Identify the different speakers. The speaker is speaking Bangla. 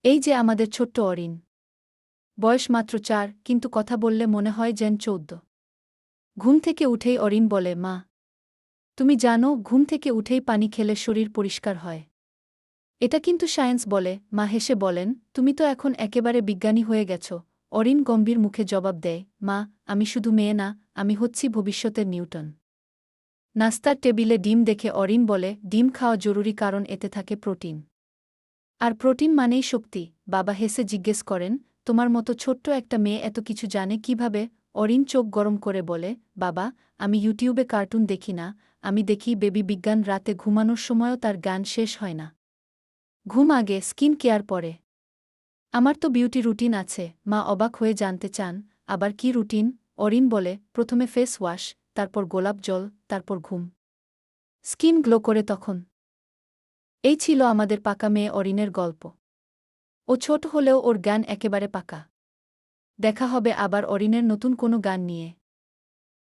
Speaker 1: এই যে আমাদের ছোট্ট অরিন। বয়স মাত্র ৪, কিন্তু কথা বললে মনে হয় যেন ১৪। ঘুম থেকে উঠেই অরিন বলে, মা, তুমি জানো ঘুম থেকে উঠেই পানি খেলে শরীর পরিষ্কার হয়। এটা কিন্তু সায়েন্স বলে। মা হেসে বলেন, তুমি তো এখন একেবারে বিজ্ঞানী হয়ে গেছ। অরিন গম্ভীর মুখে জবাব দেয়, মা, আমি শুধু মেয়ে না, আমি হচ্ছি ভবিষ্যতের নিউটন। নাস্তার টেবিলে ডিম দেখে অরিন বলে, ডিম খাওয়া জরুরি কারণ এতে থাকে প্রোটিন। আর প্রোটিন মানেই শক্তি। বাবা হেসে জিজ্ঞেস করেন, তোমার মতো ছোট্ট একটা মেয়ে এত কিছু জানে কিভাবে? অরিন চোখ গরম করে বলে, বাবা, আমি ইউটিউবে কার্টুন দেখি না, আমি দেখি বেবি বিজ্ঞান। রাতে ঘুমানোর সময়ও তার জ্ঞান শেষ হয় না। ঘুম আগে, স্কিন কেয়ার পরে। আমার তো বিউটি রুটিন আছে। মা অবাক হয়ে জানতে চান, আবার কি রুটিন? অরিন বলে, প্রথমে ফেস ওয়াশ, তারপর গোলাপ জল, তারপর ঘুম। স্কিন গ্লো করে তখন। এই ছিল আমাদের পাকা মেয়ে অরিনের গল্প। ও ছোট হলেও ওর জ্ঞান একেবারে পাকা। দেখা হবে আবার অরিনের নতুন কোনো গান নিয়ে।